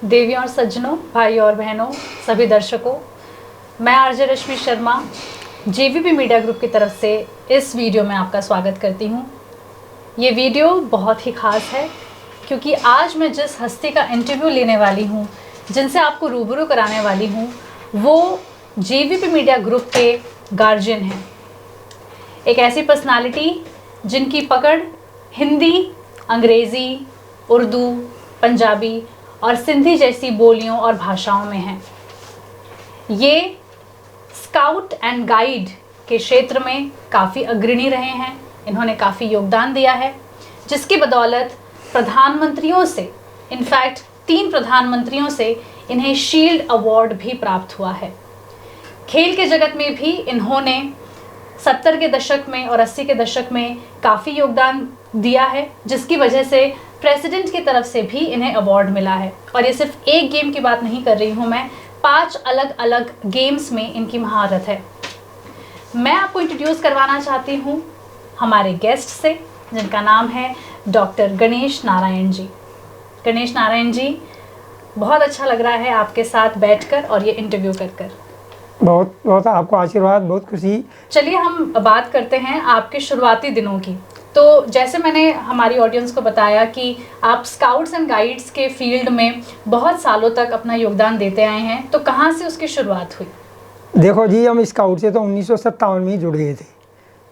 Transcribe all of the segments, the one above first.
देवी और सज्जनों, भाई और बहनों, सभी दर्शकों, मैं आरजे रश्मि शर्मा जेवीपी मीडिया ग्रुप की तरफ से इस वीडियो में आपका स्वागत करती हूँ। ये वीडियो बहुत ही ख़ास है क्योंकि आज मैं जिस हस्ती का इंटरव्यू लेने वाली हूँ, जिनसे आपको रूबरू कराने वाली हूँ, वो जेवीपी मीडिया ग्रुप के गार्जियन हैं। एक ऐसी पर्सनालिटी जिनकी पकड़ हिंदी, अंग्रेज़ी, उर्दू, पंजाबी और सिंधी जैसी बोलियों और भाषाओं में है। ये स्काउट एंड गाइड के क्षेत्र में काफ़ी अग्रणी रहे हैं। इन्होंने काफ़ी योगदान दिया है, जिसकी बदौलत प्रधानमंत्रियों से, इनफैक्ट 3 प्रधानमंत्रियों से इन्हें शील्ड अवार्ड भी प्राप्त हुआ है। खेल के जगत में भी इन्होंने 70 के दशक में और 80 के दशक में काफ़ी योगदान दिया है, जिसकी वजह से प्रेसिडेंट की तरफ से भी इन्हें अवार्ड मिला है। और ये सिर्फ एक गेम की बात नहीं कर रही हूँ मैं, 5 अलग अलग गेम्स में इनकी महारत है। मैं आपको इंट्रोड्यूस करवाना चाहती हूँ हमारे गेस्ट से, जिनका नाम है डॉक्टर गणेश नारायण जी। गणेश नारायण जी, बहुत अच्छा लग रहा है आपके साथ बैठकर और ये इंटरव्यू कर। बहुत बहुत आपको आशीर्वाद, बहुत खुशी। चलिए हम बात करते हैं आपके शुरुआती दिनों की। तो जैसे मैंने हमारी ऑडियंस को बताया कि आप स्काउट्स एंड गाइड्स के फील्ड में बहुत सालों तक अपना योगदान देते आए हैं, तो कहाँ से उसकी शुरुआत हुई? देखो जी, हम स्काउट से तो 1957 में ही जुड़ गए थे।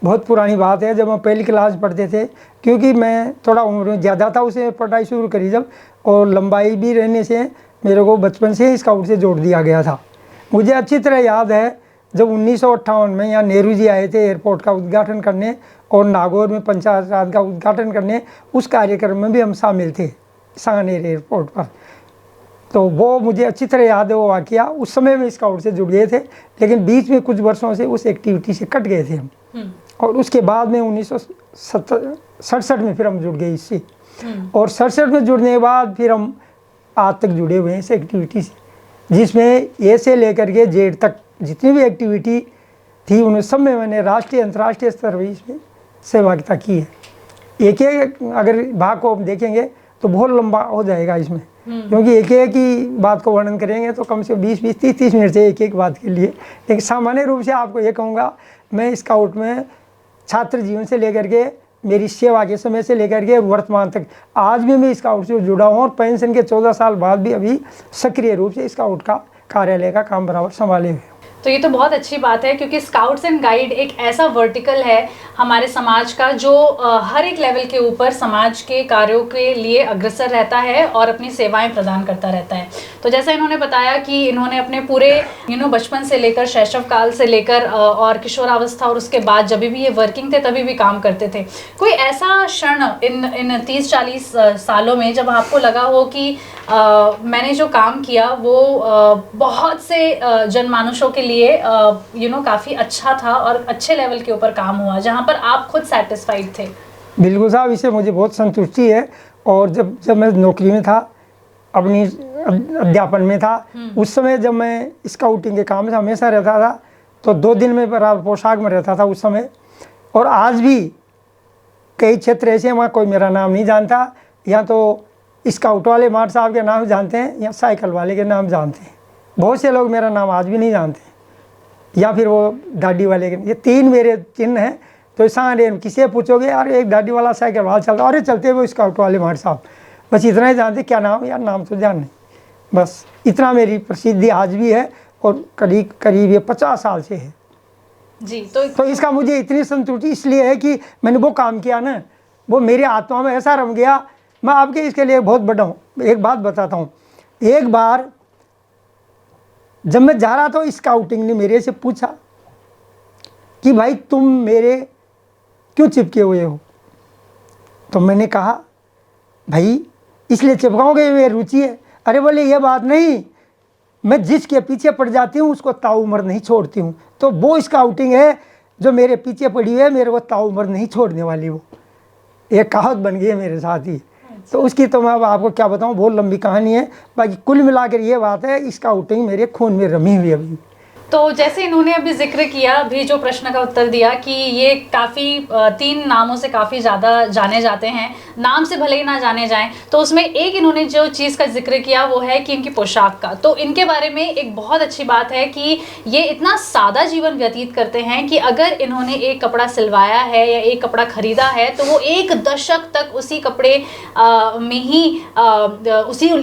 बहुत पुरानी बात है, जब हम पहली क्लास पढ़ते थे, क्योंकि मैं थोड़ा उम्र में ज़्यादा था उसे पढ़ाई शुरू करी जब, और लंबाई भी रहने से मेरे को बचपन से ही स्काउट से जोड़ दिया गया था। मुझे अच्छी तरह याद है जब 1958 में यहाँ नेहरू जी आए थे एयरपोर्ट का उद्घाटन करने और नागौर में पंचायत राज का उद्घाटन करने, उस कार्यक्रम में भी हम शामिल थे सांगनेर एयरपोर्ट पर। तो वो मुझे अच्छी तरह याद है वो वाक़या। उस समय में स्काउट से जुड़ गए थे, लेकिन बीच में कुछ वर्षों से उस एक्टिविटी से कट गए थे हम। और उसके बाद में 1967 में फिर हम जुड़ गए इससे, और 67 में जुड़ने के बाद फिर हम आज तक जुड़े हुए हैं इस एक्टिविटी से, जिसमें ए से लेकर के जेड तक जितनी भी एक्टिविटी थी उन सब में मैंने राष्ट्रीय अंतर्राष्ट्रीय स्तर पर इसमें सहभागिता की है। एक अगर भाग को हम देखेंगे तो बहुत लंबा हो जाएगा इसमें, क्योंकि एक ही बात को वर्णन करेंगे तो कम से कम 20-20, 30-30 मिनट से एक बात के लिए। लेकिन सामान्य रूप से आपको ये कहूँगा, मैं स्काउट में छात्र जीवन से लेकर के मेरी सेवा के समय से लेकर के वर्तमान तक आज भी मैं स्काउट से जुड़ा हूँ, और पेंशन के 14 साल बाद भी अभी सक्रिय रूप से स्काउट का कार्यालय का काम बराबर संभाले हुए। तो ये तो बहुत अच्छी बात है, क्योंकि स्काउट्स एंड गाइड एक ऐसा वर्टिकल है हमारे समाज का जो हर एक लेवल के ऊपर समाज के कार्यों के लिए अग्रसर रहता है और अपनी सेवाएं प्रदान करता रहता है। तो जैसा इन्होंने बताया कि इन्होंने अपने पूरे बचपन से लेकर शैशव काल से लेकर और किशोरावस्था और उसके बाद जब भी ये वर्किंग थे तभी भी काम करते थे। कोई ऐसा क्षण इन 30-40 सालों में जब आपको लगा हो कि मैंने जो काम किया वो बहुत से जनमानुषों के लिए काफ़ी अच्छा था और अच्छे लेवल के ऊपर काम हुआ, जहाँ पर आप खुद सेटिस्फाइड थे? बिल्कुल साहब, इससे मुझे बहुत संतुष्टि है। और जब मैं नौकरी में था, अपनी अध्यापन में था, उस समय जब मैं स्काउटिंग के काम से हमेशा रहता था, तो 2 दिन में बराबर पोशाक में रहता था उस समय। और आज भी कई क्षेत्र ऐसे हैं वहाँ कोई मेरा नाम नहीं जानता, या तो स्काउट वाले मार्ट साहब के नाम जानते हैं या साइकिल वाले के नाम जानते हैं। बहुत से लोग मेरा नाम आज भी नहीं जानते, या फिर वो दाढ़ी वाले के। ये 3 मेरे चिन्ह हैं। तो सांगनेर किसी से पूछोगे, यार एक दाढ़ी वाला साइकिल वाला चलता, अरे चलते वो स्काउट वाले मार्ट साहब, बस इतना ही जानते। क्या नाम? यार नाम तो जान नहीं, बस इतना मेरी प्रसिद्धि आज भी है, और करीब ये 50 साल से है जी। तो इसका मुझे इतनी संतुष्टि इसलिए है कि मैंने वो काम किया ना, वो मेरी आत्मा में ऐसा रम गया। मैं आपके इसके लिए बहुत बड़ा हूँ। एक बात बताता हूँ, एक बार जब मैं जा रहा था, स्काउटिंग ने मेरे से पूछा कि भाई तुम मेरे क्यों चिपके हुए हो? तो मैंने कहा भाई इसलिए चिपकाओगे, मेरी रुचि है। अरे बोले ये बात नहीं, मैं जिसके पीछे पड़ जाती हूँ उसको ताउम्र नहीं छोड़ती हूँ। तो वो स्काउटिंग है जो मेरे पीछे पड़ी हुई है, मेरे को ताउम्र नहीं छोड़ने वाली। वो एक कहावत बन गई है मेरे साथ ही। तो उसकी तो मैं अब आपको क्या बताऊं, बहुत लंबी कहानी है। बाकी कुल मिलाकर ये बात है, स्काउटिंग मेरे खून में रमी हुई अभी। तो जैसे इन्होंने अभी जिक्र किया, अभी जो प्रश्न का उत्तर दिया कि ये काफ़ी 3 नामों से काफ़ी ज़्यादा जाने जाते हैं, नाम से भले ही ना जाने जाएं, तो उसमें एक इन्होंने जो चीज़ का जिक्र किया वो है कि इनकी पोशाक का। तो इनके बारे में एक बहुत अच्छी बात है कि ये इतना सादा जीवन व्यतीत करते हैं कि अगर इन्होंने एक कपड़ा सिलवाया है या एक कपड़ा खरीदा है तो वो 1 दशक तक उसी कपड़े में ही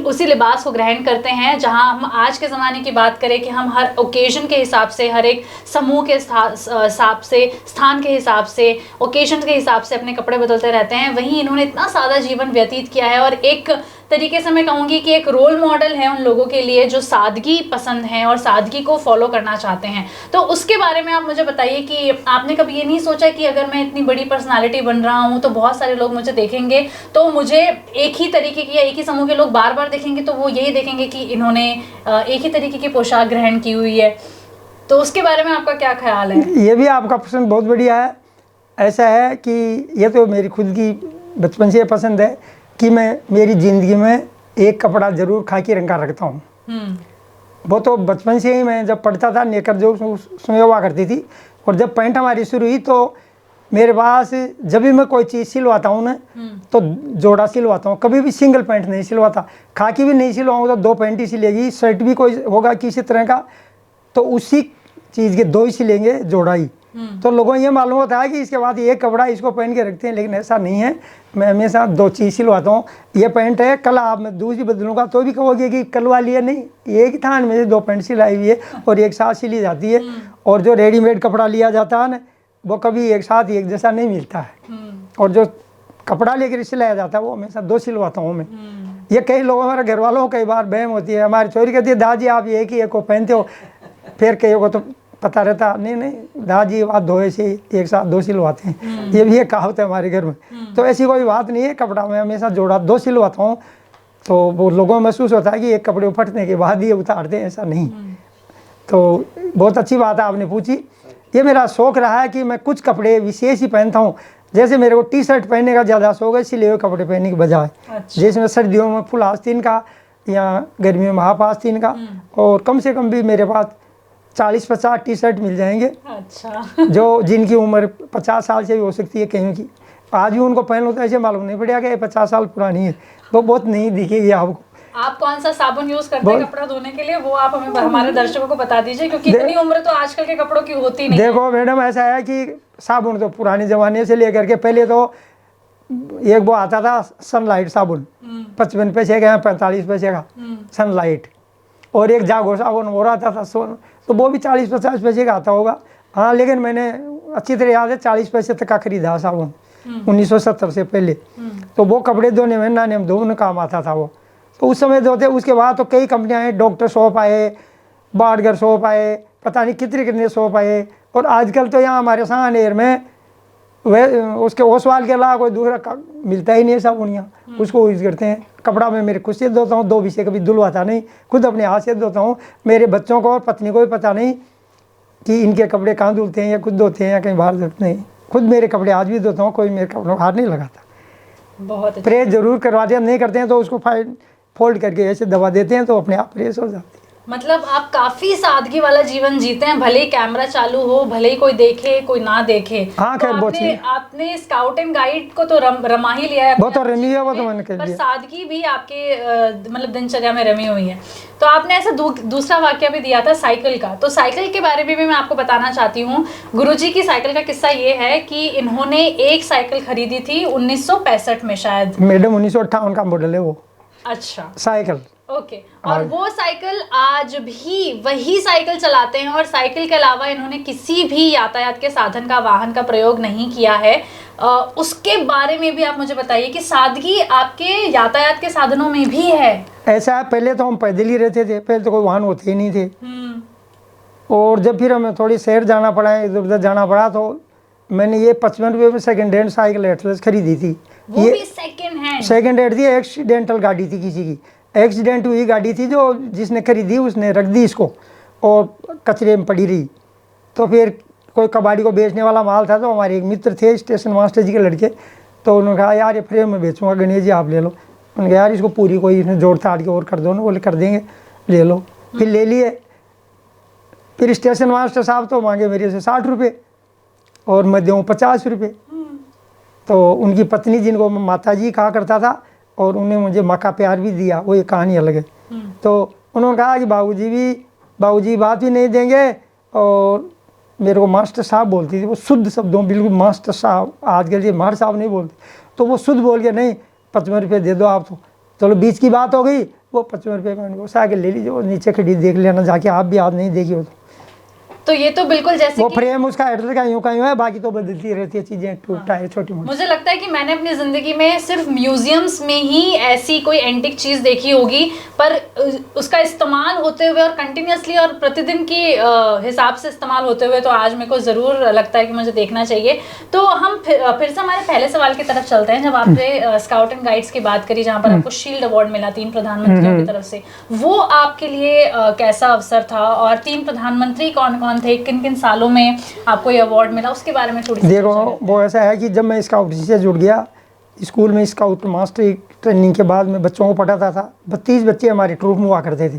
उसी लिबास को ग्रहण करते हैं। जहां हम आज के ज़माने की बात करें कि हम हर ओकेजन के हिसाब से, हर एक समूह के हिसाब से, स्थान के हिसाब से, ओकेजन के हिसाब से अपने कपड़े बदलते रहते हैं, वहीं इन्होंने इतना सादा जीवन व्यतीत किया है और एक तरीके से मैं कहूँगी कि एक रोल मॉडल है उन लोगों के लिए जो सादगी पसंद हैं और सादगी को फॉलो करना चाहते हैं। तो उसके बारे में आप मुझे बताइए कि आपने कभी ये नहीं सोचा कि अगर मैं इतनी बड़ी पर्सनालिटी बन रहा हूँ तो बहुत सारे लोग मुझे देखेंगे, तो मुझे एक ही तरीके की या एक ही समूह के लोग बार बार देखेंगे तो वो यही देखेंगे कि इन्होंने एक ही तरीके की पोशाक ग्रहण की हुई है, तो उसके बारे में आपका क्या ख्याल है? ये भी आपका पसंद बहुत बढ़िया है। ऐसा है कि ये तो मेरी खुद की बचपन से पसंद है कि मैं मेरी ज़िंदगी में एक कपड़ा ज़रूर खाकी रंग का रखता हूँ। वो तो बचपन से ही, मैं जब पढ़ता था नेकर जो उसमें हुआ करती थी, और जब पैंट हमारी शुरू हुई तो मेरे पास जब भी मैं कोई चीज़ सिलवाता हूँ ना तो जोड़ा सिलवाता हूँ, कभी भी सिंगल पैंट नहीं सिलवाता। खाकी भी नहीं सिलवाऊँगा तो 2 पैंट ही सिलेगी, शर्ट भी कोई होगा किसी तरह का तो उसी चीज़ के 2 ही सिलेंगे, जोड़ा ही। तो लोगों को ये मालूम होता है कि इसके बाद एक कपड़ा इसको पहन के रखते हैं, लेकिन ऐसा नहीं है। मैं हमेशा 2 चीज़ सिलवाता हूँ। ये पैंट है, कल आप मैं दूसरी बदलूंगा तो भी कहोगे कि कल वाली है, नहीं, एक ही थान में से 2 पैंट सिलाई हुई है और एक साथ सिली जाती है। और जो रेडीमेड कपड़ा लिया जाता है ना, वो कभी एक साथ एक जैसा नहीं मिलता है, और जो कपड़ा लेकर सिलाया जाता है वो हमेशा 2 सिलवाता हूँ मैं। ये कई लोगों, हमारे घर वालों को कई बार बहम होती है, हमारी छोरी कहती है दादी आप एक ही एक को पहनते हो, फिर कई को तो पता रहता नहीं दादी बात धोए से एक साथ 2 सिलवाते हैं, ये भी एक कहावत है हमारे घर में। तो ऐसी कोई बात नहीं है, कपड़ा मैं हमेशा जोड़ा 2 सिलवाता हूँ। तो वो लोगों को महसूस होता है कि एक कपड़े फटने के बाद ही उतारते हैं, ऐसा नहीं। तो बहुत अच्छी बात है आपने पूछी। ये मेरा शौक़ रहा है कि मैं कुछ कपड़े विशेष ही पहनता हूँ। जैसे मेरे को टी शर्ट पहनने का ज़्यादा शौक़ है सिले हुए कपड़े पहनने के बजाय। अच्छा। जैसे सर्दियों में फुल आस्तीन का या गर्मियों में हाफ आस्तीन का, और कम से कम भी मेरे पास 40-50 टी शर्ट मिल जाएंगे। अच्छा। जो जिनकी उम्र 50 साल से भी हो सकती है कहीं की, आज भी उनको पहन लो तो ऐसे मालूम नहीं पड़ेगा कि 50 साल पुरानी है, वो बहुत नहीं दिखेगी आपको। आप कौन सा साबुन यूज करते हैं कपड़ा धोने के लिए, वो आप हमें हमारे दर्शकों को बता दीजिए, क्योंकि इतनी उम्र तो आजकल के कपड़ों की होती नहीं। देखो मैडम, ऐसा है कि साबुन तो पुराने ज़माने से लेकर के, पहले तो एक वो आता था सनलाइट साबुन, 55 पैसे का या 45 पैसे का सनलाइट, और एक जागो साबुन वो आता था तो वो भी 40-50 पैसे का आता होगा। हाँ, लेकिन मैंने अच्छी तरह याद है 40 पैसे तक का खरीदा साबुन 1970 से पहले। तो वो कपड़े धोने में, नहाने में, धोने काम आता था वो। तो उस समय धोते। उसके बाद तो कई कंपनियां आए, डॉक्टर सोप आए, बाडगर सोप आए, पता नहीं कितने कितने सोप आए, और आजकल तो यहाँ हमारे सांगनेर में वह उसके ओसवाल के अलावा कोई दूसरा मिलता ही नहीं है साबुन, यहाँ उसको यूज़ करते हैं। कपड़ा मैं मेरे खुद से धोता हूँ, 2 भी से कभी धुलवाता नहीं, खुद अपने हाथ से धोता हूँ। मेरे बच्चों को और पत्नी को भी पता नहीं कि इनके कपड़े कहाँ धुलते हैं, या खुद धोते हैं या कहीं बाहर धोते नहीं। खुद मेरे कपड़े आज भी धोता हूँ, कोई मेरे कपड़ों को हाथ नहीं लगाता। बहुत प्रेस जरूर करवाते हैं, नहीं करते हैं तो उसको फोल्ड करके ऐसे दबा देते हैं तो अपने आप प्रेस हो जाती है। मतलब आप काफी सादगी वाला जीवन जीते हैं, भले ही कैमरा चालू हो, भले ही कोई देखे कोई ना देखे। हाँ, तो खैर आपने स्काउट एंड गाइड को तो रमा ही लिया है, वो तो रमी है, वो तो मैंने कह पर दिया। सादगी भी आपके मतलब दिनचर्या में रमी हुई है। तो आपने ऐसा दूसरा वाक्य भी दिया था साइकिल का, तो साइकिल के बारे में भी मैं आपको बताना चाहती हूँ। गुरुजी की साइकिल का किस्सा ये है कि इन्होंने एक साइकिल खरीदी थी 1965 में शायद। मैडम 1958 का मॉडल है वो। अच्छा, साइकिल। ओके। और वो साइकिल आज भी वही साइकिल चलाते हैं, और साइकिल के अलावा इन्होंने किसी भी यातायात के साधन का, वाहन का प्रयोग नहीं किया है। उसके बारे में भी आप मुझे बताइए कि सादगी आपके यातायात के साधनों में भी है। ऐसा है, पहले तो हम पैदल ही रहते थे, पहले तो कोई वाहन होते ही नहीं थे। और जब फिर हमें थोड़ी शहर जाना पड़ा, इधर उधर जाना पड़ा, तो मैंने ये 55 रुपये में सेकेंड हैंड साइकिल एटलस खरीदी थी। वो ये भी सेकेंड हैंड थी, एक्सीडेंटल गाड़ी थी, किसी की एक्सीडेंट हुई गाड़ी थी, जो जिसने खरीदी उसने रख दी इसको और कचरे में पड़ी रही। तो फिर कोई कबाड़ी को बेचने वाला माल था, तो हमारे एक मित्र थे स्टेशन मास्टर जी के लड़के, तो उन्होंने कहा यार ये फ्रेम में बेचूंगा, गणेश जी आप ले लो। उन्होंने कहा यार इसको पूरी कोई इसमें जोड़ ताड़ के और कर दो ना, बोले कर देंगे, ले लो। फिर ले लिए। फिर स्टेशन मास्टर साहब तो मांगे मेरे से 60 रुपये और मैं दूँ 50 रुपये। तो उनकी पत्नी जिनको मैं माता जी कहा करता था और उन्हें मुझे माँ का प्यार भी दिया, वो ये कहानी अलग है। तो उन्होंने कहा कि बाबूजी बात भी नहीं देंगे। और मेरे को मास्टर साहब बोलती थी, वो शुद्ध शब्दों बिल्कुल मास्टर साहब, आज के लिए मार साहब नहीं बोलते, तो वो शुद्ध बोल के नहीं 55 रुपये दे दो आप। तो चलो बीच की बात हो गई, वो 55 रुपये में वो साइकिल ले लीजिए, नीचे खड़ी देख लेना जाके, आप भी आज नहीं देखी हो तो ये तो बिल्कुल जैसे वो फ्रेम उसका एडर का यूं का यूं है, बाकी तो बदलती रहती है चीजें, टूटता है छोटी मोटी। मुझे लगता है कि मैंने अपनी ज़िंदगी में सिर्फ म्यूजियम्स में ही ऐसी कोई एंटिक चीज़ देखी होगी, पर उसका इस्तेमाल होते हुए और कंटिन्यूसली और प्रतिदिन की हिसाब से इस्तेमाल होते हुए तो आज मेरे को ज़रूर लगता है कि मुझे देखना चाहिए। तो हम फिर से हमारे पहले सवाल की तरफ चलते हैं। जब आपने स्काउट एंड गाइड्स की बात करी, जहाँ पर आपको शील्ड अवार्ड मिला 3 प्रधानमंत्रियों की तरफ से, वो आपके लिए कैसा अवसर था? और 3 प्रधानमंत्री कौन कौन थे, किन किन सालों में आपको ये अवार्ड मिला, उसके बारे में थोड़ी सी देखो वो ऐसा है कि जब मैं स्काउट से जुड़ गया, स्कूल में स्काउट मास्टर ट्रेनिंग के बाद मैं बच्चों को पढ़ाता था। 32 बच्चे हमारे ट्रूप में हुआ करते थे,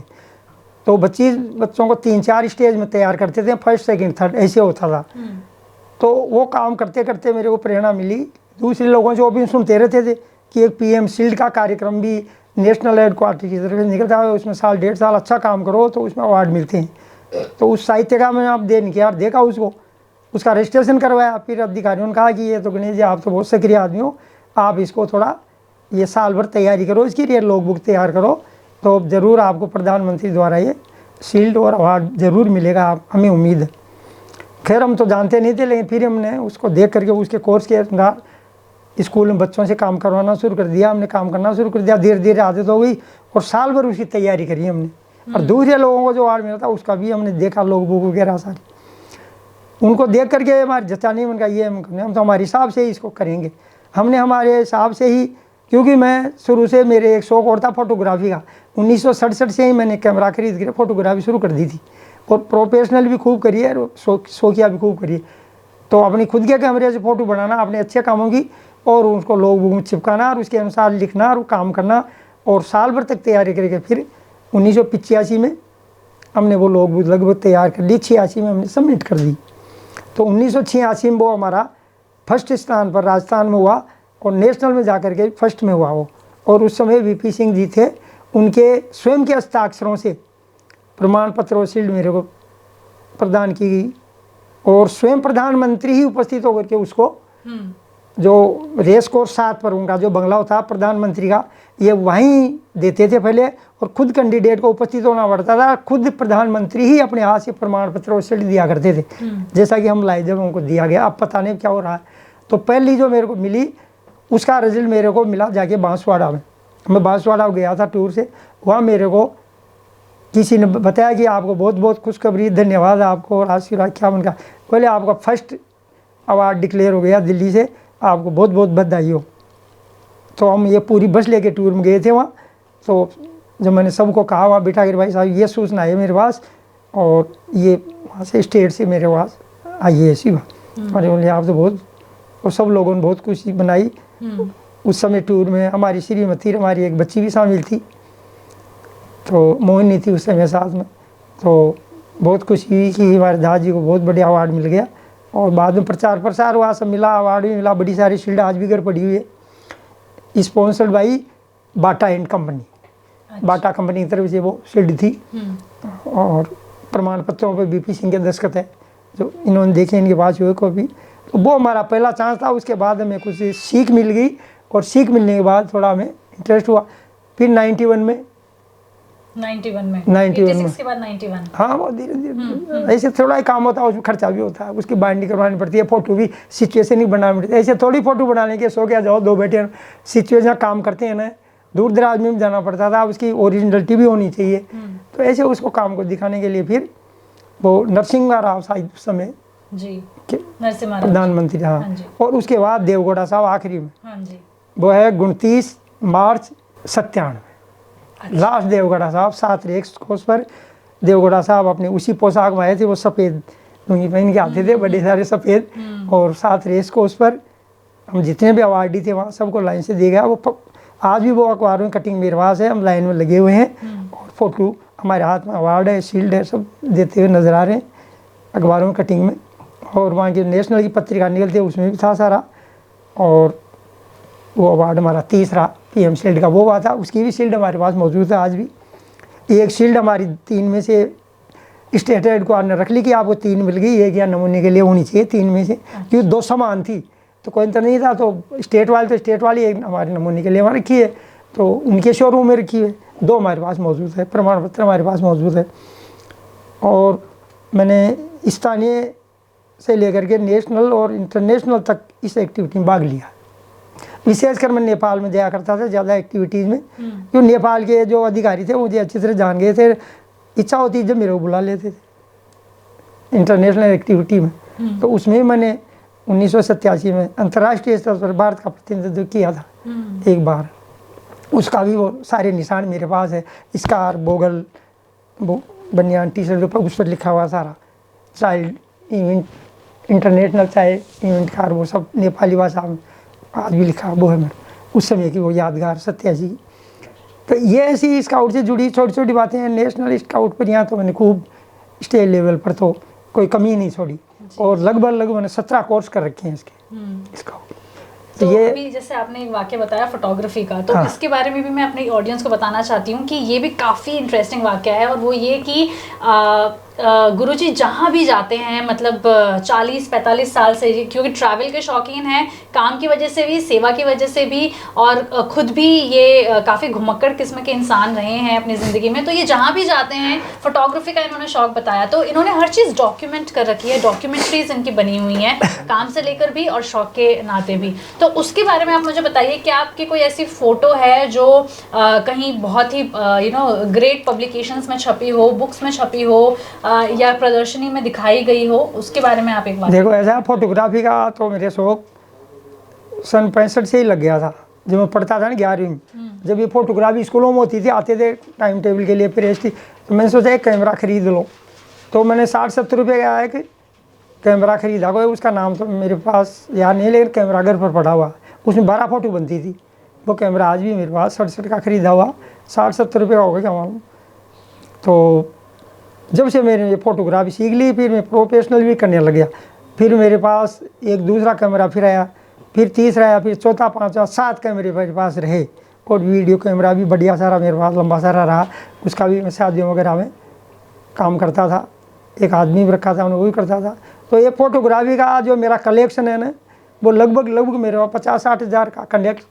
तो 25 बच्चों को 3-4 स्टेज में तैयार करते थे, फर्स्ट सेकंड थर्ड ऐसे होता था। तो वो काम करते करते मेरे को प्रेरणा मिली, दूसरे लोगों से वो भी सुनते रहते थे कि एक PM शील्ड का कार्यक्रम भी नेशनल हेडक्वार्टर की तरफ से निकलता है, उसमें साल 1.5 साल अच्छा काम करो तो उसमें अवार्ड मिलते हैं। तो उस साहित्य का मैंने आप देखा उसको, उसका रजिस्ट्रेशन करवाया। फिर अधिकारियों ने कहा कि ये तो गणेश जी आप तो बहुत सक्रिय आदमी हो, आप इसको थोड़ा ये साल भर तैयारी करो, इसकी ये लॉग बुक तैयार करो, तो ज़रूर आपको प्रधानमंत्री द्वारा ये शील्ड और अवार्ड ज़रूर मिलेगा, आप हमें उम्मीद है। खैर हम तो जानते नहीं थे, लेकिन फिर हमने उसको देख करके उसके कोर्स के अंदर स्कूल में बच्चों से काम करवाना शुरू कर दिया, हमने काम करना शुरू कर दिया, धीरे धीरे आदत हो गई और साल भर उसकी तैयारी करी हमने। और दूसरे लोगों को जो अवार्ड मिला था उसका भी हमने देखा, लॉग बुक वगैरह सारी, उनको देख करके हमारी जचा नहीं, उनका ये हम तो हमारे हिसाब से ही इसको करेंगे, हमने हमारे हिसाब से ही। क्योंकि मैं शुरू से मेरे एक शौक और था फोटोग्राफी का, 1967 से ही मैंने कैमरा खरीद कर फोटोग्राफी शुरू कर दी थी और प्रोफेशनल भी खूब करी है और शौकिया भी खूब करी है। तो अपनी खुद के कैमरे से फ़ोटो बनाना अपने अच्छे कामों की और उसको लॉग बुक में चिपकाना और उसके अनुसार लिखना और काम करना और साल भर तक तैयारी करके फिर 1985 में हमने वो लॉग बुक लगभग तैयार कर ली, 86 में हमने सबमिट कर दी। तो 1986 में वो हमारा फर्स्ट स्थान पर राजस्थान में हुआ और नेशनल में जाकर के फर्स्ट में हुआ वो। और उस समय VP सिंह जी थे, उनके स्वयं के हस्ताक्षरों से प्रमाण पत्र और शील्ड मेरे को प्रदान की गई और स्वयं प्रधानमंत्री ही उपस्थित होकर के उसको जो रेस कोर्स 7 पर उनका जो बंगला था प्रधानमंत्री का, ये वहीं देते थे पहले और खुद कैंडिडेट को उपस्थित होना पड़ता था, खुद प्रधानमंत्री ही अपने हाथ से प्रमाण पत्र और शील्ड दिया करते थे, जैसा कि हम लाए जब उनको दिया गया। अब पता नहीं क्या हो रहा है। तो पहली जो मेरे को मिली उसका रिजल्ट मेरे को मिला जाके बांसवाड़ा में। मैं बांसवाड़ा गया था टूर से, वहाँ मेरे को किसी ने बताया कि आपको बहुत बहुत खुशखबरी, धन्यवाद आपको और आशीर्वाद, क्या उनका बोले आपका फर्स्ट अवार्ड डिक्लेयर हो गया दिल्ली से, आपको बहुत बहुत बधाई हो। तो हम ये पूरी बस लेके टूर में गए थे वहाँ। तो जब मैंने सबको कहा वहाँ बिठा कर, भाई साहब ये सूचना है मेरे पास और ये वहाँ से स्टेट से मेरे पास आई है ऐसी बात, अरे बोले आप तो बहुत, और सब लोगों ने बहुत खुशी बनाई। उस समय टूर में हमारी श्रीमती, हमारी एक बच्ची भी शामिल थी, तो मोहिनी थी उस समय साथ में। तो बहुत खुशी हुई कि हमारे दादाजी को बहुत बढ़िया अवार्ड मिल गया और बाद में प्रचार प्रसार हुआ, सब मिला, अवार्ड भी मिला, बड़ी सारी शील्ड आज भी घर पड़ी हुई है, sponsored by Bata and company. Bata company की तरफ से वो शील्ड थी और प्रमाण पत्रों पर VP सिंह के दस्तखत है जो इन्होंने देखे इनके पास हुए को भी। तो वो हमारा पहला चांस था। उसके बाद हमें कुछ सीख मिल गई और सीख मिलने के बाद थोड़ा हमें इंटरेस्ट हुआ। फिर 91 में के बाद 91 हाँ, वो धीरे धीरे ऐसे थोड़ा ही काम होता है, उसमें खर्चा भी होता है, उसकी बाइंडिंग करवानी पड़ती है, फोटो भी सिचुएशन ही बनानी पड़ती है। ऐसे थोड़ी फोटो बनाने के सो क्या जाओ 2 बेटे सिचुएशन काम करते हैं ना, दूर दराज में भी जाना पड़ता था, उसकी ओरिजिनलिटी भी होनी चाहिए। तो ऐसे उसको काम को दिखाने के लिए फिर वो नरसिम्हा राव साहब उस समय जी प्रधानमंत्री, हाँ। और उसके बाद देवगौड़ा साहब आखिरी में, हाँ जी, वो है 29 मार्च 97। लास्ट देवगौड़ा साहब 7 रेस कोर्स पर देवगौड़ा साहब अपने उसी पोशाक में आए थे, वो सफ़ेद लुंगी पहन के आते थे, बड़े सारे सफ़ेद, और 7 रेस कोर्स पर हम जितने भी अवार्डी थे वहाँ सबको लाइन से दिया गया। वो आज भी वो अखबारों में कटिंग मेरे पास है, हम लाइन में लगे हुए हैं और फ़ोटो, हमारे हाथ में अवार्ड है, शील्ड है, सब देते हुए नज़र आ रहे हैं अखबारों में, कटिंग में। और वहाँ की नेशनल की पत्रिका निकलती है, उसमें भी था सारा। और वो अवार्ड हमारा तीसरा PM शील्ड का वो हुआ था, उसकी भी शील्ड हमारे पास मौजूद है आज भी। एक शील्ड हमारी 3 में से स्टेट हेडक्वार्टर ने रख ली कि आपको 3 मिल गई, एक या नमूने के लिए होनी चाहिए 3 में से, क्योंकि 2 समान थी तो कोई अंतर नहीं था। तो स्टेट वाली एक हमारे नमूने के लिए वहाँ रखी है, तो उनके शोरूम में रखी है। 2 हमारे पास मौजूद है, प्रमाण पत्र हमारे पास मौजूद है। और मैंने स्थानीय से लेकर के नेशनल और इंटरनेशनल तक इस एक्टिविटी में भाग लिया। विशेषकर मैं नेपाल में जाया करता था ज़्यादा एक्टिविटीज़ में, क्योंकि नेपाल के जो अधिकारी थे मुझे अच्छी तरह जान गए थे। इच्छा होती जब मेरे को बुला लेते थे इंटरनेशनल एक्टिविटी में। तो उसमें मैंने 1987 में अंतर्राष्ट्रीय स्तर पर भारत का प्रतिनिधित्व किया था एक बार। उसका भी वो सारे निशान मेरे पास है, स्कार, बोगल, वो बनियान, टी-शर्ट पर उस पर लिखा हुआ सारा child event, international child event car, वो सब नेपाली भाषा में आज भी लिखा वो है मेरे उस समय की वो यादगार 87 की। तो ये ऐसी स्काउट से जुड़ी छोटी छोटी बातें हैं। नेशनल स्काउट पर यहाँ तो मैंने खूब स्टेट लेवल पर तो कोई कमी नहीं छोड़ी, और लगभग मैंने 17 कोर्स कर रखे हैं इसके स्काउट। तो ये अभी जैसे आपने एक वाक्य बताया फोटोग्राफी का, तो इसके बारे में भी मैं अपने ऑडियंस को बताना चाहती हूँ कि ये भी काफ़ी इंटरेस्टिंग वाक्य है। और वो ये कि गुरुजी जहाँ भी जाते हैं, मतलब 40-45 साल से, क्योंकि ट्रैवल के शौकीन हैं, काम की वजह से भी, सेवा की वजह से भी, और खुद भी ये काफ़ी घुमक्कड़ किस्म के इंसान रहे हैं अपनी ज़िंदगी में। तो ये जहाँ भी जाते हैं, फोटोग्राफी का इन्होंने शौक़ बताया, तो इन्होंने हर चीज़ डॉक्यूमेंट कर रखी है, डॉक्यूमेंट्रीज इनकी बनी हुई हैं, काम से लेकर भी और शौक़ के नाते भी। तो उसके बारे में आप मुझे बताइए कि आपकी कोई ऐसी फ़ोटो है जो कहीं बहुत ही ग्रेट पब्लिकेशंस में छपी हो, बुक्स में छपी हो, या प्रदर्शनी में दिखाई गई हो, उसके बारे में आप एक बात। देखो, ऐसा फोटोग्राफी का तो मेरे शौक सन 65 से ही लग गया था, जब मैं पढ़ता था ना 11वीं में। जब ये फोटोग्राफी स्कूलों में होती थी, आते थे टाइम टेबल के लिए प्रेस थी, तो मैंने सोचा एक कैमरा खरीद लो। तो मैंने 60-70 रुपये का है कि कैमरा खरीदा, कोई उसका नाम तो मेरे पास याद नहीं, लेकिन कैमरा घर पर पड़ा हुआ, उसमें 12 फोटो बनती थी। वो कैमरा आज भी मेरे पास 67 का खरीदा हुआ, 60-70 रुपये का हो गया मालूम। तो जब से मैंने ये फोटोग्राफी सीख ली, फिर मैं प्रोफेशनल भी करने लग गया। फिर मेरे पास एक दूसरा कैमरा फिर आया, फिर तीसरा आया, फिर चौथा, पाँचवा, 7 कैमरे मेरे पास रहे। और वीडियो कैमरा भी बढ़िया सारा मेरे पास लंबा सारा रहा, उसका भी मैं शादियों वगैरह में काम करता था। एक आदमी भी रखा था, उन्हें वो भी करता था। तो ये फोटोग्राफी का जो मेरा कलेक्शन है ना, वो लगभग मेरे पास 50-60 हज़ार का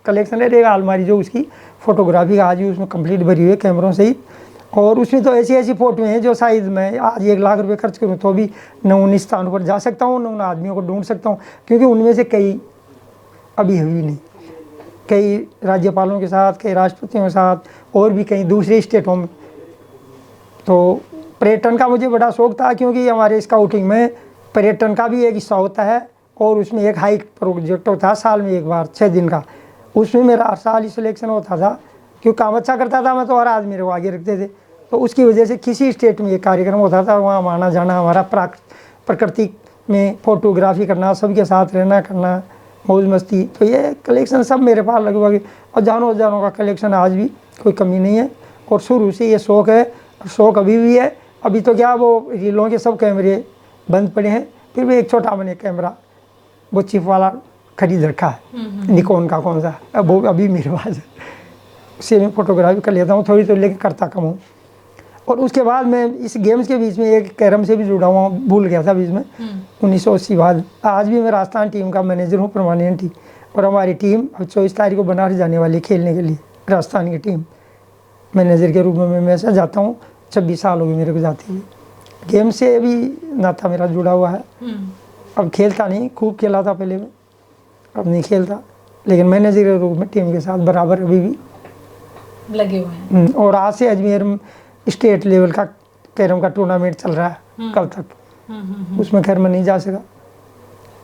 कलेक्शन है। एक अलमारी जो उसकी फ़ोटोग्राफी का आज भी उसमें कंप्लीट भरी हुई है कैमरों से ही। और उसमें तो ऐसी फ़ोटो हैं जो शायद मैं आज 1 लाख रुपए खर्च करूँ तो भी न उन स्थानों पर जा सकता हूँ, न उन आदमियों को ढूंढ सकता हूँ, क्योंकि उनमें से कई अभी हुई नहीं। कई राज्यपालों के साथ, कई राष्ट्रपतियों के साथ, और भी कई दूसरे स्टेटों में। तो पर्यटन का मुझे बड़ा शौक़ था, क्योंकि हमारे स्काउटिंग में पर्यटन का भी एक हिस्सा होता है। और उसमें एक हाइक प्रोजेक्ट होता है साल में एक बार 6 दिन का, उसमें मेरा हर साल ही सिलेक्शन होता था, क्योंकि काम अच्छा करता था मैं, तो हर आदमी मेरे को आगे रखते थे। तो उसकी वजह से किसी स्टेट में एक कार्यक्रम होता था, वहाँ आना जाना, हमारा प्रकृति में फ़ोटोग्राफी करना, सबके साथ रहना करना, मौज मस्ती। तो ये कलेक्शन सब मेरे पास लगभग, और जानों का कलेक्शन आज भी कोई कमी नहीं है। और शुरू से ये शौक़ है, शौक़ अभी भी है। अभी तो क्या वो रीलों के सब कैमरे बंद पड़े हैं, फिर भी एक छोटा मैंने कैमरा वो चिप वाला खरीद रखा है, निकॉन का कौन सा, अब वो अभी मेरे पास है, उससे मैं फ़ोटोग्राफी कर लेता हूँ थोड़ी, तो लेकर करता कम हूँ। और उसके बाद मैं इस गेम्स के बीच में एक कैरम से भी जुड़ा हुआ, भूल गया था बीच में, 1980 बाद। आज भी मैं राजस्थान टीम का मैनेजर हूँ, परमानेंट ही। और हमारी टीम अब 24 तारीख को बनारस जाने वाली खेलने के लिए, राजस्थान की टीम मैनेजर के रूप में मैं हमेशा जाता हूँ। 26 साल हो गए मेरे को जाते हुए। गेम से भी नाता मेरा जुड़ा हुआ है। अब खेलता नहीं, खूब खेला था पहले में, अब नहीं खेलता, लेकिन मैनेजर के रूप में टीम के साथ बराबर अभी भी लगे हुए हैं। और आज से अजमेर में स्टेट लेवल का कैरम का टूर्नामेंट चल रहा है कल तक। उसमें खैर मैं नहीं जा सका,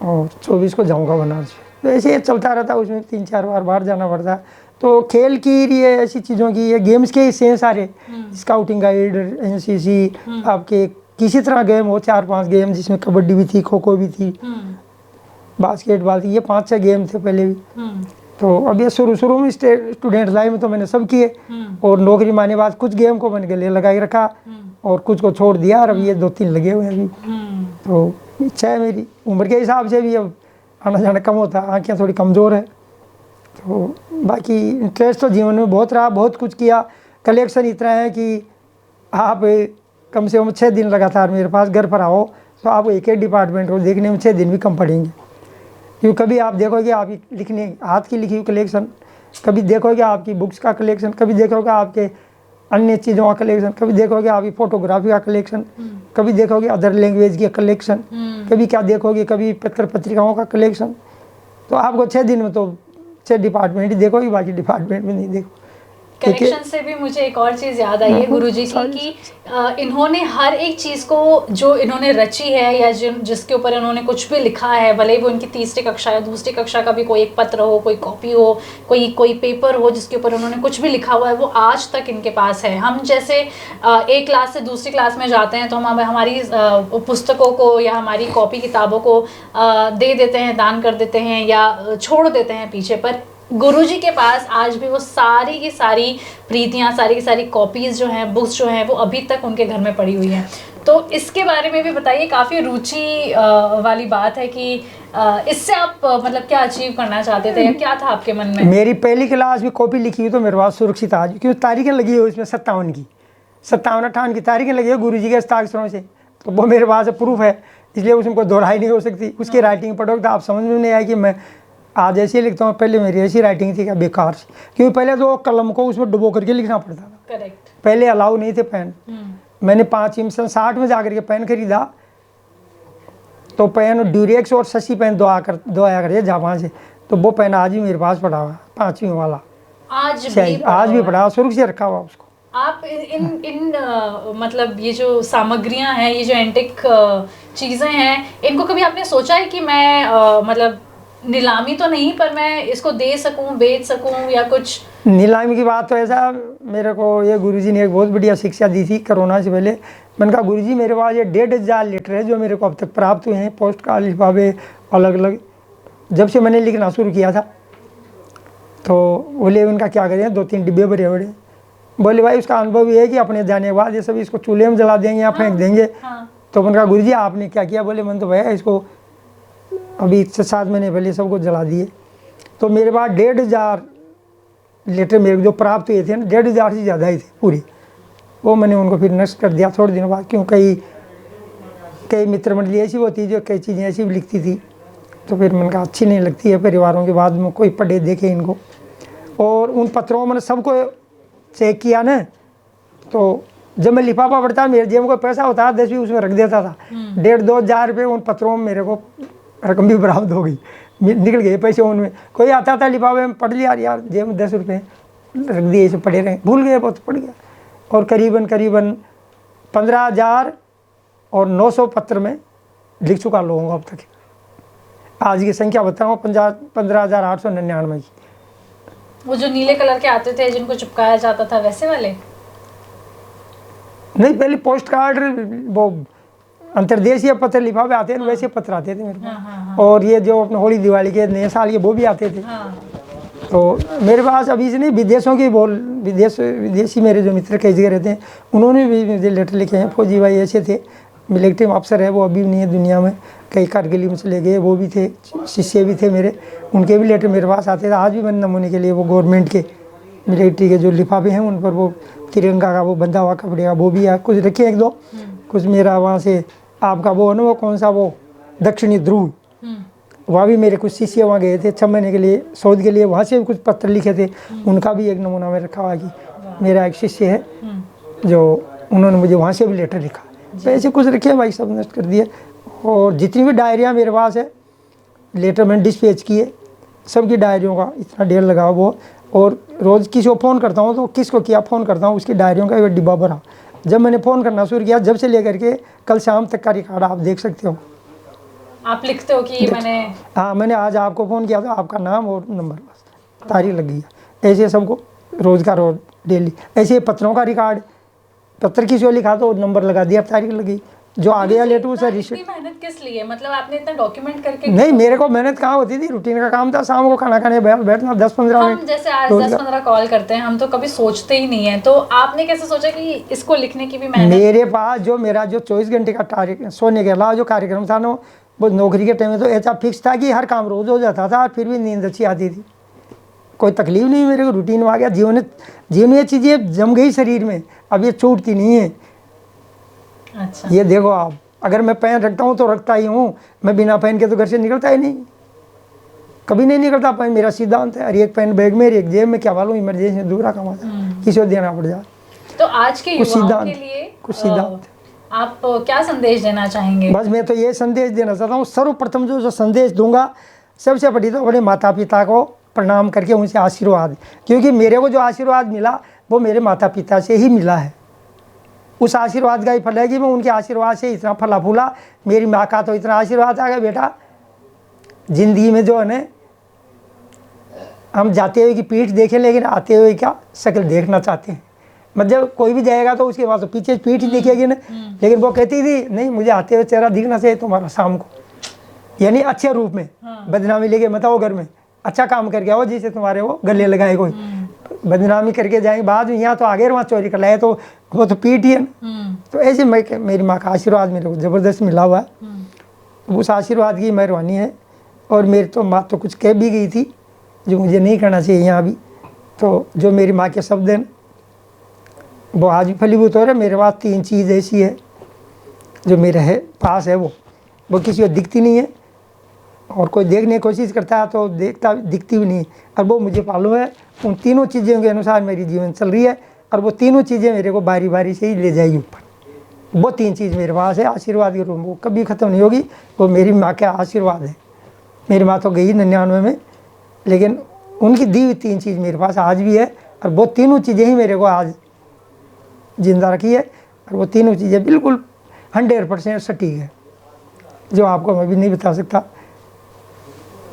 और 24 को जाऊंगा बनारस। तो ऐसे चलता रहता, उसमें 3-4 बार बाहर जाना पड़ता। तो खेल की ये ऐसी चीज़ों की, ये गेम्स के हिस्से हैं सारे, स्काउटिंग गाइड, NCC, आपके किसी तरह गेम हो, 4-5 गेम, जिसमें कबड्डी भी थी, खो खो भी थी, बास्केटबॉल थी, ये 5-6 गेम थे पहले भी। तो अब ये शुरू में स्टूडेंट लाइफ में तो मैंने सब किए, और नौकरी माने बाद कुछ गेम को मैंने गले लगा के रखा और कुछ को छोड़ दिया, और अब ये 2-3 लगे हुए हैं अभी। तो इच्छा है मेरी, उम्र के हिसाब से भी अब आना जाना कम होता, आँखें थोड़ी कमज़ोर है। तो बाकी इंटरेस्ट तो जीवन में बहुत रहा, बहुत कुछ किया। कलेक्शन इतना है कि आप कम से कम 6 दिन लगातार मेरे पास घर पर आओ तो आप एक एक डिपार्टमेंट को देखने में 6 दिन भी कम पड़ेंगे। क्योंकि कभी आप देखोगे आपकी लिखने हाथ की लिखी हुई कलेक्शन, कभी देखोगे आपकी बुक्स का कलेक्शन, कभी देखोगे आपके अन्य चीज़ों का कलेक्शन, कभी देखोगे आपकी फोटोग्राफी का कलेक्शन, कभी देखोगे अदर लैंग्वेज की कलेक्शन, कभी क्या देखोगे, कभी पत्र पत्रिकाओं का कलेक्शन। तो आपको 6 दिन में तो 6 डिपार्टमेंट ही देखोगे, बाकी डिपार्टमेंट में नहीं देखो। कलेक्शन से भी मुझे एक और चीज़ याद आई है गुरुजी की कि इन्होंने हर एक चीज़ को जो इन्होंने रची है या जिसके ऊपर इन्होंने कुछ भी लिखा है, भले ही वो इनकी तीसरी कक्षा या दूसरी कक्षा का भी कोई एक पत्र हो, कोई कॉपी हो, कोई पेपर हो जिसके ऊपर उन्होंने कुछ भी लिखा हुआ है, वो आज तक इनके पास है। हम जैसे एक क्लास से दूसरी क्लास में जाते हैं तो हम हमारी पुस्तकों को या हमारी कॉपी किताबों को दे देते हैं, दान कर देते हैं या छोड़ देते हैं पीछे, पर गुरुजी के पास आज भी वो सारी की सारी प्रीतियाँ, सारी की सारी कॉपीज़ जो हैं, बुक्स जो हैं, वो अभी तक उनके घर में पड़ी हुई हैं। तो इसके बारे में भी बताइए, काफ़ी रुचि वाली बात है कि इससे आप मतलब क्या अचीव करना चाहते थे या क्या था आपके मन में? मेरी पहली क्लास में कॉपी लिखी हुई तो मेरे पास सुरक्षित आज, क्योंकि तारीखें लगी हुई उसमें 57 की 57-58 की तारीखें लगी है गुरुजी के हस्ताक्षरों से, तो वो मेरे पास प्रूफ है, इसलिए उसमें कोई दोहराई नहीं हो सकती। उसकी राइटिंग पढ़ोगे तो आप समझ में नहीं आया कि मैं आज ऐसे लिखता हूँ, पहले मेरी ऐसी राइटिंग थी क्या बेकार सी, क्योंकि पहले तो कलम को उसमें डुबो करके लिखना पड़ता था। करेक्ट। पहले अलाउ नहीं थे पेन। मैंने 5/60 में जाकर के पेन खरीदा, तो पेन ड्यूरेक्स और शशि पेन दो आया करे जापान से, तो वो पेन आज भी मेरे पास पड़ा हुआ है, 5वीं वाला आज भी पड़ा, सुरक्षित रखा हुआ उसको। आप इन मतलब ये जो सामग्रियां हैं, ये जो एंटिक चीज़ें हैं, इनको कभी आपने सोचा है कि मैं मतलब नीलामी तो नहीं, पर मैं इसको दे सकूं, बेच सकूं या कुछ? नीलामी की बात तो ऐसा, मेरे को ये गुरुजी ने एक बहुत बढ़िया शिक्षा दी थी कोरोना से पहले। मैंने कहा गुरुजी मेरे पास ये 1500 लेटर है जो मेरे को अब तक प्राप्त हुए हैं, पोस्ट कार्ड, लिफाफे अलग अलग, जब से मैंने लिखना शुरू किया था। तो बोले उनका क्या करें, 2-3 डिब्बे भरे बड़े। बोले भाई उसका अनुभव ये है कि अपने जाने के बाद ये सब इसको चूल्हे में जला देंगे या फेंक देंगे। तो मैंने कहा गुरुजी आपने क्या किया? बोले मैंने तो भैया इसको अभी 6-7 महीने पहले सबको जला दिए। तो मेरे पास 1500 लेटर मेरे को जो प्राप्त हुए थे ना, 1500 से ज़्यादा ही थे पूरे, वो मैंने उनको फिर नष्ट कर दिया थोड़े दिनों बाद। क्यों, कई मित्र मंडली ऐसी होती जो कई चीज़ें ऐसी भी लिखती थी, तो फिर मैंने कहा अच्छी नहीं लगती है परिवारों के बाद में कोई पढ़े देखे इनको। और उन पत्रों में मैंने सबको चेक किया ना, तो जब मैं लिफाफा पढ़ता मेरे जेब में कोई पैसा होता 10 उसमें रख देता था, 1,500-2 हज़ार रुपये उन पत्रों में मेरे को रकम भी बरामद हो गई, निकल गए पैसे उनमें। कोई आता था लिफाफे में पढ़ लिया, यार जेब में 10 रुपये रख दिए, ऐसे पढ़े रहे, भूल गए, बहुत पड़ गया। और करीबन 15,900 पत्र में लिख चुका लोगों को अब तक। आज की संख्या बताऊँ 15,899 की। वो जो नीले कलर के आते थे जिनको चिपकाया जाता था, वैसे वाले नहीं, पहले पोस्ट कार्ड, वो अंतर्देशीय पत्र लिफाफे आते हैं, वैसे पत्र आते थे मेरे पास। और ये जो अपने होली दिवाली के नए साल के वो भी आते थे। तो मेरे पास अभी से नहीं, विदेशों की विदेशी मेरे जो मित्र कई जगह रहते हैं, उन्होंने भी मुझे लेटर लिखे हैं। फौजी भाई ऐसे थे, मिलिट्री अफसर है, वो अभी भी नहीं है दुनिया में, कई कारगिल में चले गए, वो भी थे, शिष्य भी थे मेरे, उनके भी लेटर मेरे पास आते थे। आज भी मैंने नमूने के लिए वो गवर्नमेंट के मिलिट्री के जो लिफाफे हैं उन पर वो तिरंगा का वो बंधा हुआ कपड़े का वो भी है, कुछ रखे 1-2, कुछ मेरा वहाँ से आपका वो है ना, वो कौन सा वो दक्षिणी ध्रुव, वहाँ भी मेरे कुछ शिष्य वहाँ गए थे 6 महीने के लिए शोध के लिए, वहाँ से भी कुछ पत्र लिखे थे, उनका भी एक नमूना में रखा हुआ कि मेरा एक शिष्य है जो उन्होंने मुझे वहाँ से भी लेटर लिखा। तो ऐसे कुछ रखे भाई, सब नष्ट कर दिए। और जितनी भी डायरियाँ मेरे पास है, लेटर मैंने डिस्पैच किए, सबकी डायरियों का इतना ढेर लगा वो। और रोज़ किसी को फ़ोन करता हूँ तो किसको क्या फ़ोन करता हूँ उसकी डायरियों का एक डिब्बा भरा। जब मैंने फ़ोन करना शुरू किया, जब से लेकर के कल शाम तक का रिकॉर्ड आप देख सकते हो। आप लिखते हो कि मैंने, हाँ, मैंने आज आपको फ़ोन किया था, आपका नाम और नंबर, बस तारीख लग गई है। ऐसे सबको रोज़ का रोज़ डेली, ऐसे पत्रों का रिकॉर्ड, पत्र किसी को लिखा तो नंबर लगा दिया, तारीख लगी। जो आ गया लेट उसे इतनी मेहनत किस लिए, मतलब आपने इतना डॉक्यूमेंट करके? नहीं, मेरे को मेहनत कहाँ होती थी, रूटीन का काम था, शाम को खाना खाने बैठना 10-15 हम मिनट। जैसे आज 10-15 कॉल करते हैं, हम तो कभी सोचते ही नहीं है, तो आपने कैसे सोचा कि इसको लिखने की भी मेहनत? मेरे पास जो मेरा जो 24 घंटे का सोने के अलावा जो कार्यक्रम था ना, वो नौकरी के टाइम में तो ऐसा फिक्स था कि हर काम रोज हो जाता था, फिर भी नींद अच्छी आती थी, कोई तकलीफ नहीं, मेरे को रूटीन में आ गया। जीवन में ये चीज़ें जम गई शरीर में, अब ये छूटती नहीं है। अच्छा, ये देखो आप, अगर मैं पेन रखता हूँ तो रखता ही हूँ, मैं बिना पेन के तो घर से निकलता ही नहीं, कभी नहीं निकलता पेन, मेरा सिद्धांत है। और एक पेन बैग में, एक जेब में, क्या मालूम इमरजेंसी में दूसरा काम आता है, किसी को देना पड़ जाए। तो आज के युवाओं के लिए कुछ सिद्धांत आप क्या संदेश देना चाहेंगे? बस मैं तो ये संदेश देना चाहता हूँ, सर्वप्रथम जो संदेश दूंगा, सबसे पहले तो अपने माता पिता को प्रणाम करके उनसे आशीर्वाद, क्योंकि मेरे को जो आशीर्वाद मिला वो मेरे माता पिता से ही मिला है। उस आशीर्वाद का ही फल है कि मैं उनके आशीर्वाद से इतना फला फूला। मेरी माँ का तो इतना आशीर्वाद आ गया, बेटा जिंदगी में जो है ना, हम जाते हुए की पीठ देखें लेकिन आते हुए क्या शक्ल देखना चाहते हैं। मतलब कोई भी जाएगा तो उसके बाद तो पीछे पीठ ही दिखेगी ना, लेकिन वो कहती थी नहीं, मुझे आते हुए चेहरा दिखना चाहिए तुम्हारा शाम को, यानी अच्छे रूप में। बदनामी लेके मत आओ घर में, अच्छा काम करके आओ जिसे तुम्हारे वो गले लगाए कोई। बदनामी करके जाएंगे बाद में, यहाँ तो आगे वहाँ चोरी कर लाए तो वो तो पीठ ही है ना। तो ऐसे मेरी माँ का आशीर्वाद मेरे को ज़बरदस्त मिला हुआ है, उस आशीर्वाद की मेहरबानी है। और मेरी तो माँ तो कुछ कह भी गई थी जो मुझे नहीं करना चाहिए यहाँ भी, तो जो मेरी माँ के शब्द हैं वो आज भी फलीभूत हो रहे। मेरे पास 3 चीज़ ऐसी है जो मेरे है पास है, वो किसी को दिखती नहीं है, और कोई देखने की कोशिश करता है तो दिखती भी नहीं है, और वो मुझे मालूम है। उन तीनों चीज़ों के अनुसार मेरी जीवन चल रही है, और वो तीनों चीज़ें मेरे को बारी बारी से ही ले जाएगी ऊपर। वो 3 चीज़ मेरे पास है आशीर्वाद के रूप में, वो कभी ख़त्म नहीं होगी। वो मेरी माँ का आशीर्वाद है। मेरी माँ तो गई 99 में, लेकिन उनकी दी हुई 3 चीज़ मेरे पास आज भी है, और वो तीनों चीज़ें ही मेरे को आज जिंदा रखी है। और वो तीनों चीज़ें बिल्कुल 100% सटीक है, जो आपको मैं भी नहीं बता सकता।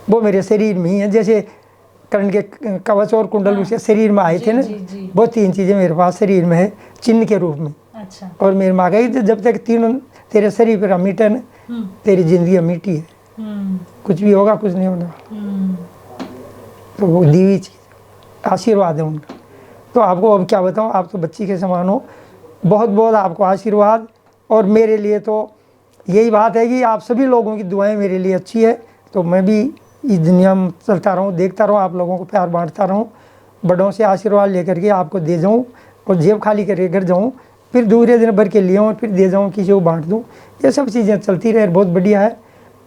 वो मेरे शरीर में ही है, जैसे कर्ण के कवच और कुंडल उसके शरीर में आए थे ना, वो 3 चीज़ें मेरे पास शरीर में है चिन्ह के रूप में। अच्छा। और मेरी माँ कही जब तक तीनों तेरे शरीर पर अमिट है ना, तेरी जिंदगी अमिटी है, कुछ भी होगा कुछ नहीं होना। तो वो दी हुई चीज़ आशीर्वाद है उनका। तो आपको अब क्या बताऊँ, आप तो बच्ची के समान हो, बहुत बहुत आपको आशीर्वाद। और मेरे लिए तो यही बात है कि आप सभी लोगों की दुआएं मेरे लिए अच्छी है, तो मैं भी इस दुनिया में चलता रहूँ, देखता रहूँ, आप लोगों को प्यार बांटता रहूँ, बड़ों से आशीर्वाद लेकर के आपको दे जाऊँ, और जेब खाली करके घर जाऊँ, फिर दूसरे दिन भर के लिए और फिर दे जाऊँ, किसी को बांट दूँ। ये सब चीज़ें चलती रहे, बहुत बढ़िया है।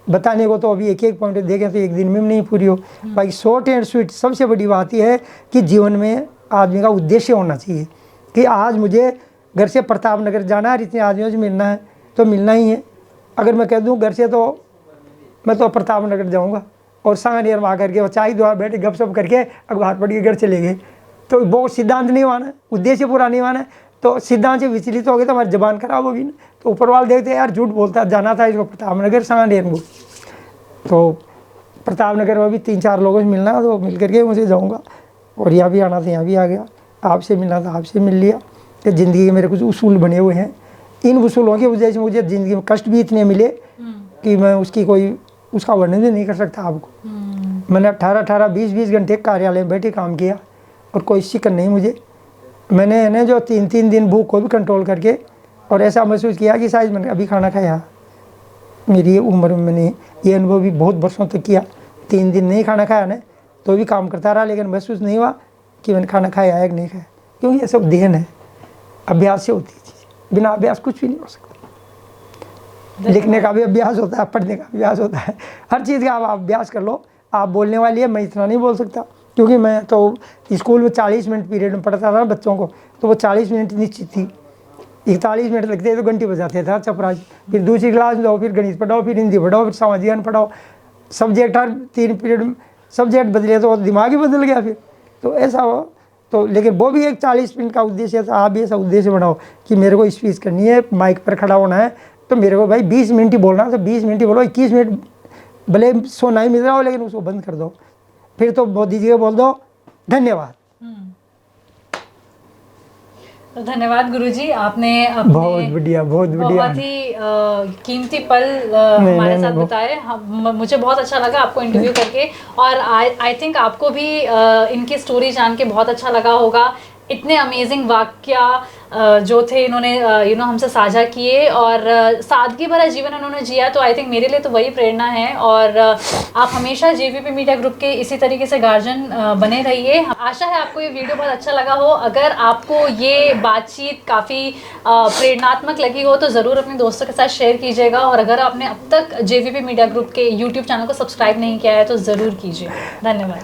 बताने को तो अभी एक पॉइंट देखें तो एक दिन में नहीं पूरी हो। बाकी शॉर्ट एंड स्वीट सबसे बड़ी बात यह है कि जीवन में आदमी का उद्देश्य होना चाहिए कि आज मुझे घर से प्रताप नगर जाना है, इतने आदमियों से मिलना है तो मिलना ही है। अगर मैं कह दूं घर से तो मैं तो प्रताप नगर जाऊंगा और सांगनेर में आकर के वो चाय द्वारा बैठे गपशप करके अखबार पढ़ के घर चले गए, तो वो सिद्धांत नहीं माना, उद्देश्य पूरा नहीं माना, तो सिद्धांत से विचलित हो गए तो हमारी जबान खराब होगी ना। तो ऊपर वाले देखते हैं यार झूठ बोलता, जाना था इसको प्रताप नगर सांगनेर में, तो प्रताप नगर में भी 3-4 लोगों से मिलना, तो मिल करके मुझे जाऊँगा। और यहाँ भी आना था, यहाँ भी आ गया, आपसे मिलना था, आपसे मिल लिया। कि ज़िंदगी के मेरे कुछ उसूल बने हुए हैं, इन उसूलों की वजह से मुझे ज़िंदगी में कष्ट भी इतने मिले कि मैं उसका वर्णन भी नहीं कर सकता आपको। मैंने 18-18, 20-20 घंटे कार्यालय में बैठे काम किया और कोई शिकन नहीं मुझे। मैंने ना जो 3-3 दिन भूख को भी कंट्रोल करके और ऐसा महसूस किया कि शायद मैंने अभी खाना खाया। मेरी उम्र में मैंने ये अनुभव भी बहुत वर्षों तक किया। 3 दिन नहीं खाना खाया ना तो भी काम करता रहा, लेकिन महसूस नहीं हुआ कि मैंने खाना खाया है कि नहीं खाया, क्योंकि ये सब देन है, अभ्यास से होती है चीज़। बिना अभ्यास कुछ भी नहीं हो सकता। लिखने का भी अभ्यास होता है, पढ़ने का अभ्यास होता है, हर चीज़ का आप अभ्यास कर लो। आप बोलने वाली है, मैं इतना नहीं बोल सकता, क्योंकि मैं तो स्कूल में 40 मिनट पीरियड में पढ़ता था बच्चों को, तो वो 40 मिनट निश्चित थी। 41 मिनट लगते तो घंटी बजाते थे चपराज। फिर दूसरी क्लास में जाओ, फिर गणित पढ़ाओ, फिर हिंदी पढ़ाओ, फिर सामाजिक ज्ञान पढ़ाओ, सब्जेक्ट हर 3 पीरियड में सब्जेक्ट बदले तो दिमाग ही बदल गया फिर। तो ऐसा हो तो, लेकिन वो भी एक 40 मिनट का उद्देश्य था। आप भी ऐसा उद्देश्य बनाओ कि मेरे को स्पीच करनी है, माइक पर खड़ा होना है, तो मेरे को भाई 20 मिनट ही बोलना है, तो 20 मिनट ही बोलो। 21 मिनट भले सोना ही मिल रहा हो, लेकिन उसको बंद कर दो। फिर तो मोदी जी को बोल दो धन्यवाद। तो धन्यवाद गुरुजी, आपने अपने बहुत बढ़िया बहुत ही कीमती पल हमारे साथ बिताए। मुझे बहुत अच्छा लगा आपको इंटरव्यू करके, और आई थिंक आपको भी इनकी स्टोरी जान के बहुत अच्छा लगा होगा। इतने अमेजिंग वाक्य जो थे इन्होंने हमसे साझा किए, और सादगी भरा जीवन उन्होंने जिया। तो आई थिंक मेरे लिए तो वही प्रेरणा है। और आप हमेशा जेवीपी मीडिया ग्रुप के इसी तरीके से गार्जियन बने रहिए। आशा है आपको ये वीडियो बहुत अच्छा लगा हो। अगर आपको ये बातचीत काफ़ी प्रेरणात्मक लगी हो तो ज़रूर अपने दोस्तों के साथ शेयर कीजिएगा। और अगर आपने अब तक जेवीपी मीडिया ग्रुप के यूट्यूब चैनल को सब्सक्राइब नहीं किया है तो ज़रूर कीजिए। धन्यवाद।